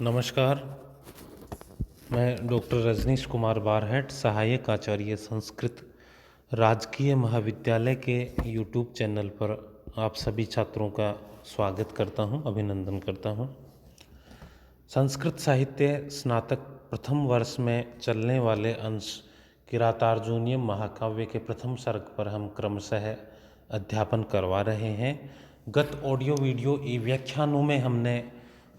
नमस्कार। मैं डॉक्टर रजनीश कुमार बारहट, सहायक आचार्य संस्कृत, राजकीय महाविद्यालय के यूट्यूब चैनल पर आप सभी छात्रों का स्वागत करता हूं, अभिनंदन करता हूं। संस्कृत साहित्य स्नातक प्रथम वर्ष में चलने वाले अंश किरातार्जुनीयम महाकाव्य के प्रथम सर्ग पर हम क्रमशः अध्यापन करवा रहे हैं। गत ऑडियो वीडियो ई व्याख्यानों में हमने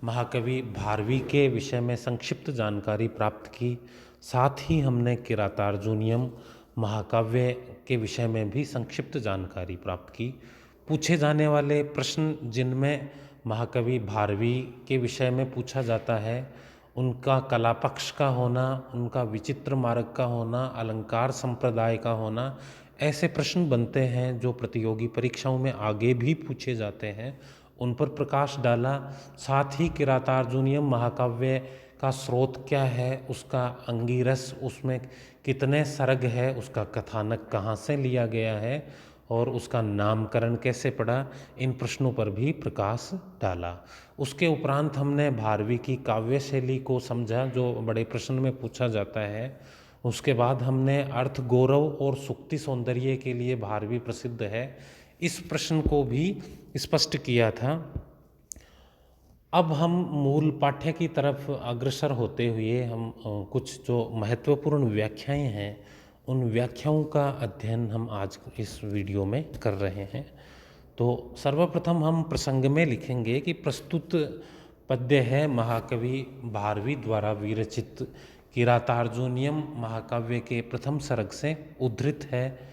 महाकवि भारवी के विषय में संक्षिप्त जानकारी प्राप्त की, साथ ही हमने किरातार्जुनीयम महाकाव्य के विषय में भी संक्षिप्त जानकारी प्राप्त की। पूछे जाने वाले प्रश्न जिनमें महाकवि भारवी के विषय में पूछा जाता है, उनका कला पक्ष का होना, उनका विचित्र मार्ग का होना, अलंकार संप्रदाय का होना, ऐसे प्रश्न बनते हैं जो प्रतियोगी परीक्षाओं में आगे भी पूछे जाते हैं, उन पर प्रकाश डाला। साथ ही किरातार्जुनीयम महाकाव्य का स्रोत क्या है, उसका अंगिरस, उसमें कितने सर्ग है, उसका कथानक कहाँ से लिया गया है और उसका नामकरण कैसे पड़ा, इन प्रश्नों पर भी प्रकाश डाला। उसके उपरांत हमने भारवी की काव्य शैली को समझा, जो बड़े प्रश्न में पूछा जाता है। उसके बाद हमने अर्थ गौरव और सुक्ति सौंदर्य के लिए भारवी प्रसिद्ध है, इस प्रश्न को भी स्पष्ट किया था। अब हम मूल पाठ्य की तरफ अग्रसर होते हुए हम कुछ जो महत्वपूर्ण व्याख्याएं हैं, उन व्याख्याओं का अध्ययन हम आज इस वीडियो में कर रहे हैं। तो सर्वप्रथम हम प्रसंग में लिखेंगे कि प्रस्तुत पद्य है महाकवि भारवी द्वारा विरचित किरातार्जुनीयम महाकाव्य के प्रथम सर्ग से उद्धृत है।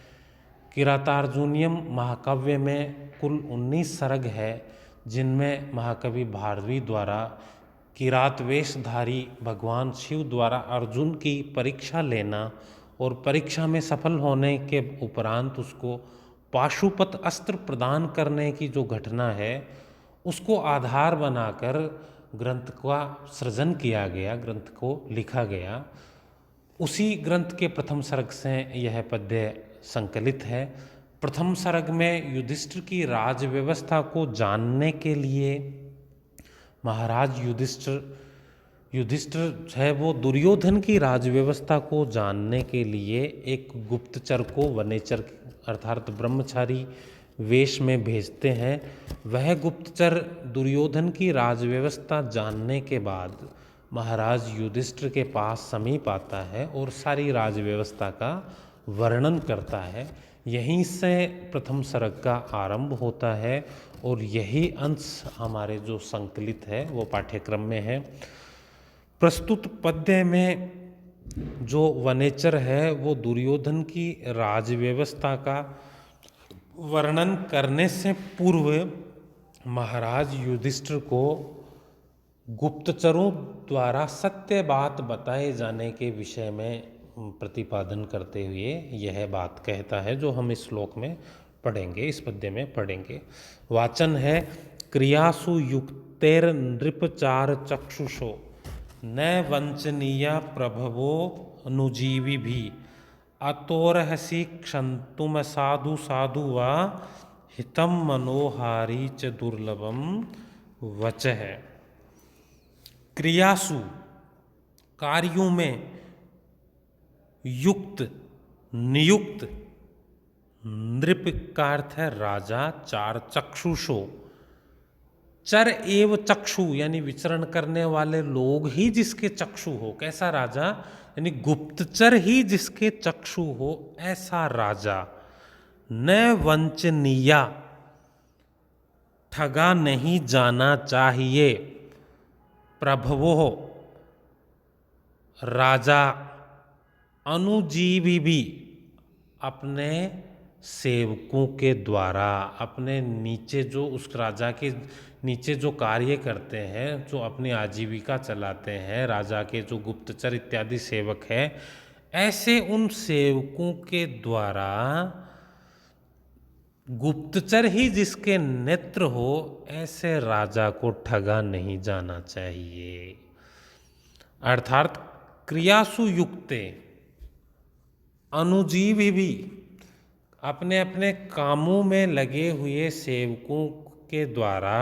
किरातार्जुनीयम महाकाव्य में कुल 19 सर्ग है, जिनमें महाकवि भारवी द्वारा किरात वेशधारी भगवान शिव द्वारा अर्जुन की परीक्षा लेना और परीक्षा में सफल होने के उपरांत उसको पाशुपत अस्त्र प्रदान करने की जो घटना है, उसको आधार बनाकर ग्रंथ का सृजन किया गया, ग्रंथ को लिखा गया। उसी ग्रंथ के प्रथम सर्ग से यह पद्य संकलित है। प्रथम सर्ग में युधिष्ठिर की राज व्यवस्था को जानने के लिए महाराज युधिष्ठिर है वो दुर्योधन की राज व्यवस्था को जानने के लिए एक गुप्तचर को वनेचर अर्थात ब्रह्मचारी वेश में भेजते हैं। वह गुप्तचर दुर्योधन की राज व्यवस्था जानने के बाद महाराज युधिष्ठिर के पास समीप आता है और सारी राज व्यवस्था का वर्णन करता है। यहीं से प्रथम सर्ग का आरंभ होता है और यही अंश हमारे जो संकलित है वो पाठ्यक्रम में है। प्रस्तुत पद्य में जो वनेचर है वो दुर्योधन की राज व्यवस्था का वर्णन करने से पूर्व महाराज युधिष्ठिर को गुप्तचरों द्वारा सत्य बात बताए जाने के विषय में प्रतिपादन करते हुए यह बात कहता है, जो हम इस श्लोक में पढ़ेंगे, इस पद्य में पढ़ेंगे। वाचन है, क्रियासु युक्तेर नृपचार चक्षुषो न वंचनीया प्रभवो अनुजीवी भी अतोरहसि क्षंतुम साधु साधु वा हितम मनोहारी च दुर्लभम वचः। क्रियासु कार्यों में, युक्त नियुक्त, नृप का अर्थ है राजा, चार चक्षुषो, चर एव चक्षु यानी विचरण करने वाले लोग ही जिसके चक्षु हो, कैसा राजा यानी गुप्तचर ही जिसके चक्षु हो, ऐसा राजा। न वंचनीया, ठगा नहीं जाना चाहिए, प्रभवो राजा, अनुजीवी भी अपने सेवकों के द्वारा, अपने नीचे जो उस राजा के नीचे जो कार्य करते हैं, जो अपनी आजीविका चलाते हैं, राजा के जो गुप्तचर इत्यादि सेवक हैं, ऐसे उन सेवकों के द्वारा गुप्तचर ही जिसके नेत्र हो, ऐसे राजा को ठगा नहीं जाना चाहिए। अर्थात क्रियासु युक्ते, अनुजीवी भी अपने अपने कामों में लगे हुए सेवकों के द्वारा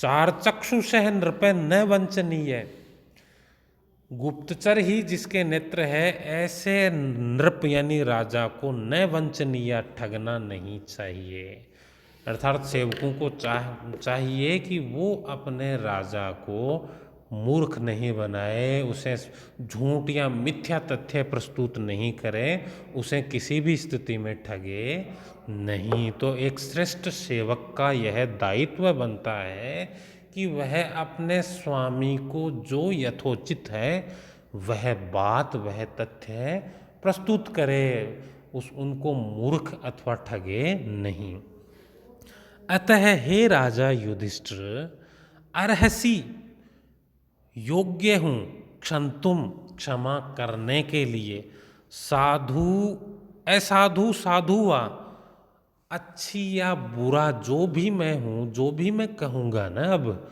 चार चक्षुषः नृपे न वंचनीय। गुप्तचर ही जिसके नेत्र है, ऐसे नृप यानी राजा को न वंचनीय, ठगना नहीं चाहिए। अर्थात सेवकों को चाहिए कि वो अपने राजा को मूर्ख नहीं बनाए, उसे झूठ या मिथ्या तथ्य प्रस्तुत नहीं करे, उसे किसी भी स्थिति में ठगे नहीं। तो एक श्रेष्ठ सेवक का यह दायित्व बनता है कि वह अपने स्वामी को जो यथोचित है वह बात, वह तथ्य प्रस्तुत करे, उनको मूर्ख अथवा ठगे नहीं। अतः हे राजा युधिष्ठिर, अर्हसि, योग्य हूँ, क्षंतुम, क्षमा करने के लिए, साधु असाधु साधु वा, अच्छी या बुरा जो भी मैं हूँ, जो भी मैं कहूँगा ना अब,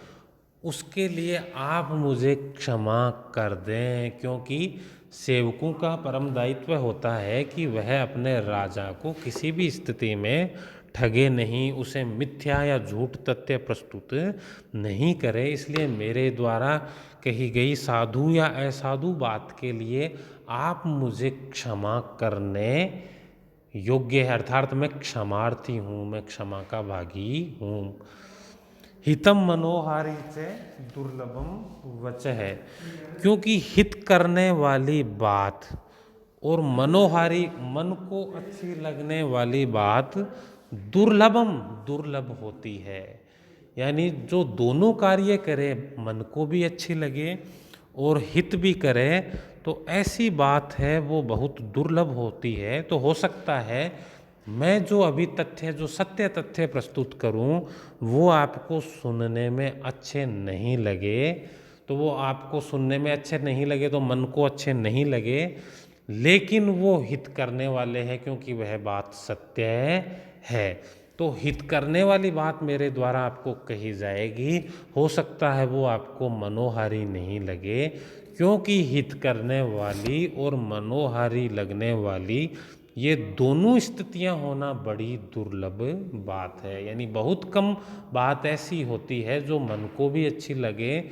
उसके लिए आप मुझे क्षमा कर दें। क्योंकि सेवकों का परम दायित्व होता है कि वह अपने राजा को किसी भी स्थिति में ठगे नहीं, उसे मिथ्या या झूठ तथ्य प्रस्तुत नहीं करे। इसलिए मेरे द्वारा कही गई साधु या असाधु बात के लिए आप मुझे क्षमा करने योग्य है, अर्थात मैं क्षमार्थी हूँ, मैं क्षमा का भागी हूँ। हितम मनोहारी से दुर्लभम वच है, क्योंकि हित करने वाली बात और मनोहारी, मन को अच्छी लगने वाली बात दुर्लभम, दुर्लभ होती है। यानी जो दोनों कार्य करे, मन को भी अच्छी लगे और हित भी करे, तो ऐसी बात है वो बहुत दुर्लभ होती है। तो हो सकता है मैं जो अभी तथ्य, जो सत्य तथ्य प्रस्तुत करूं, वो आपको सुनने में अच्छे नहीं लगे, तो वो आपको सुनने में अच्छे नहीं लगे तो मन को अच्छे नहीं लगे, लेकिन वो हित करने वाले हैं क्योंकि वह बात सत्य है। तो हित करने वाली बात मेरे द्वारा आपको कही जाएगी, हो सकता है वो आपको मनोहारी नहीं लगे, क्योंकि हित करने वाली और मनोहारी लगने वाली ये दोनों स्थितियां होना बड़ी दुर्लभ बात है। यानी बहुत कम बात ऐसी होती है जो मन को भी अच्छी लगे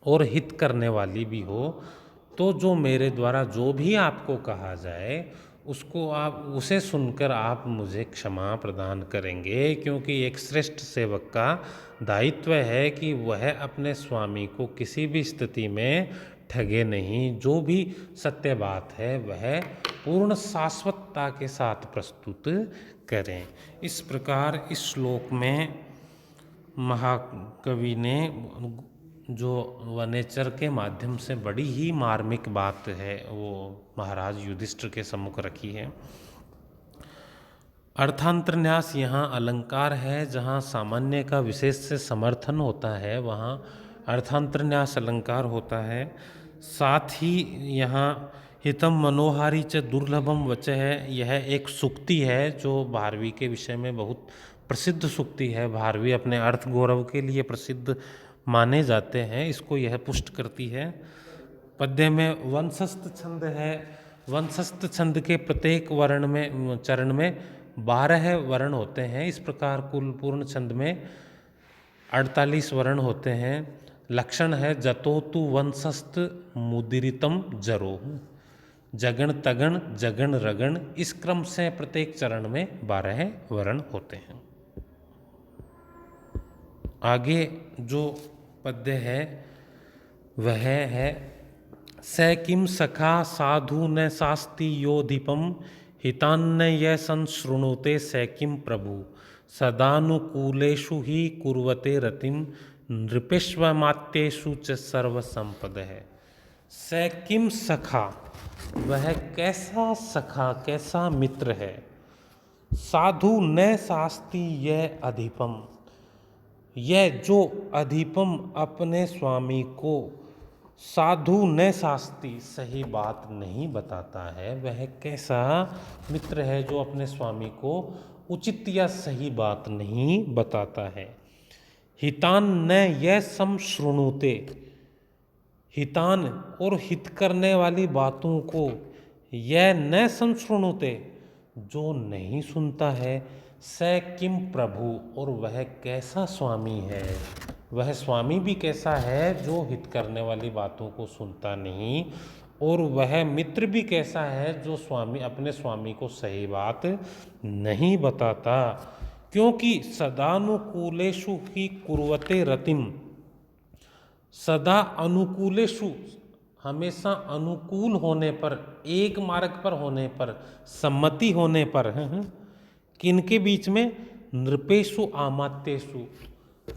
और हित करने वाली भी हो। तो जो मेरे द्वारा जो भी आपको कहा जाए, उसको आप, उसे सुनकर आप मुझे क्षमा प्रदान करेंगे, क्योंकि एक श्रेष्ठ सेवक का दायित्व है कि वह अपने स्वामी को किसी भी स्थिति में ठगे नहीं, जो भी सत्य बात है वह पूर्ण शाश्वतता के साथ प्रस्तुत करें। इस प्रकार इस श्लोक में महाकवि ने जो वनेचर के माध्यम से बड़ी ही मार्मिक बात है वो महाराज युधिष्ठिर के सम्मुख रखी है। अर्थांतरन्यास यहाँ अलंकार है, जहाँ सामान्य का विशेष से समर्थन होता है वहाँ अर्थांतरन्यास अलंकार होता है। साथ ही यहाँ हितम मनोहारी च दुर्लभम वच है, यह एक सूक्ति है जो भारवी के विषय में बहुत प्रसिद्ध सूक्ति है। भारवी अपने अर्थ गौरव के लिए प्रसिद्ध माने जाते हैं, इसको यह पुष्ट करती है। पद्य में वंशस्थ छंद है, वंशस्थ छंद के प्रत्येक वर्ण में, चरण में 12 वर्ण होते हैं। इस प्रकार कुल पूर्ण छंद में 48 वर्ण होते हैं। लक्षण है जतोतु वंशस्थ मुदिरितम जरो, जगण तगण जगण रगण, इस क्रम से प्रत्येक चरण में 12 वर्ण होते हैं। आगे जो पद्य है वह है स किम सखा साधु न शास्ति योधिपम, हितान्न य संशृणुते स किम प्रभु, सदानुकूलेषु ही कुर्वते रतिम, नृपेष्वमात्येषु च सर्वसंपद है। स किम सखा, वह कैसा सखा, कैसा मित्र है। साधु न शास्ति यह अधिपम, यह जो अधिपम अपने स्वामी को साधु न शास्ति, सही बात नहीं बताता है, वह कैसा मित्र है जो अपने स्वामी को उचित या सही बात नहीं बताता है। हितान न यह संशृणुते, हितान और हित करने वाली बातों को, यह न संशृणुते, जो नहीं सुनता है, स किम प्रभु, और वह कैसा स्वामी है। वह स्वामी भी कैसा है जो हित करने वाली बातों को सुनता नहीं, और वह मित्र भी कैसा है जो अपने स्वामी को सही बात नहीं बताता। क्योंकि सदानुकूलेषु ही कुर्वते रतिम, सदा अनुकूलेषु, हमेशा अनुकूल होने पर, एक मार्ग पर होने पर, सम्मति होने पर, किनके बीच में? नृपेषु आमात्येषु,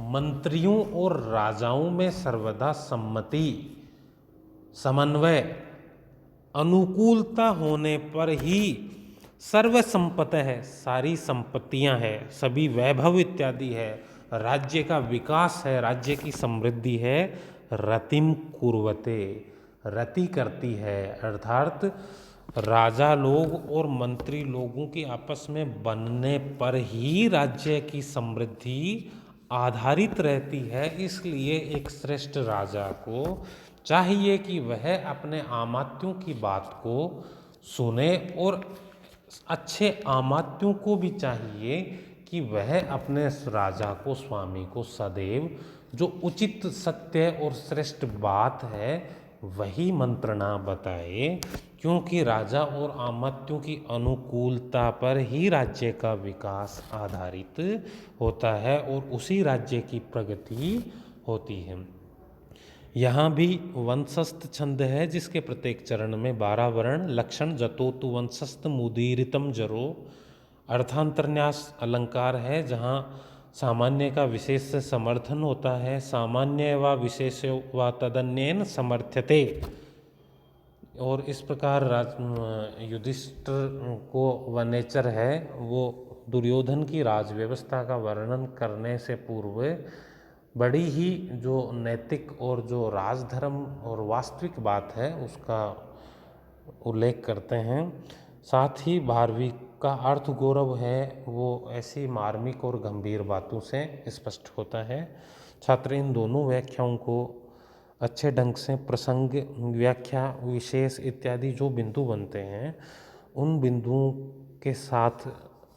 मंत्रियों और राजाओं में सर्वदा सम्मति, समन्वय, अनुकूलता होने पर ही सर्व संपत्ति है, सारी संपत्तियां है, सभी वैभव इत्यादि है, राज्य का विकास है, राज्य की समृद्धि है। रतिम कुर्वते, रति करती है, अर्थात राजा लोग और मंत्री लोगों के आपस में बनने पर ही राज्य की समृद्धि आधारित रहती है। इसलिए एक श्रेष्ठ राजा को चाहिए कि वह अपने आमात्यों की बात को सुने, और अच्छे आमात्यों को भी चाहिए कि वह अपने राजा को, स्वामी को सदैव जो उचित, सत्य और श्रेष्ठ बात है वही मंत्रणा बताए। क्योंकि राजा और आमात्यों की अनुकूलता पर ही राज्य का विकास आधारित होता है और उसी राज्य की प्रगति होती है। यहाँ भी वंशस्थ छंद है जिसके प्रत्येक चरण में 12 वर्ण, लक्षण, जतोतु वंशस्थ मुदीरितम जरो, अर्थांतरन्यास अलंकार है जहाँ सामान्य का विशेष से समर्थन होता है, सामान्य व विशेष व तदन्येन समर्थ्यते। और इस प्रकार युधिष्ठिर को वनेचर है वो दुर्योधन की राज व्यवस्था का वर्णन करने से पूर्व बड़ी ही जो नैतिक और जो राजधर्म और वास्तविक बात है उसका उल्लेख करते हैं। साथ ही 12वीं का अर्थ गौरव है वो ऐसी मार्मिक और गंभीर बातों से स्पष्ट होता है। छात्र इन दोनों व्याख्याओं को अच्छे ढंग से प्रसंग, व्याख्या, विशेष इत्यादि जो बिंदु बनते हैं उन बिंदुओं के साथ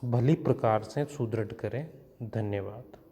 भली प्रकार से सुदृढ़ करें। धन्यवाद।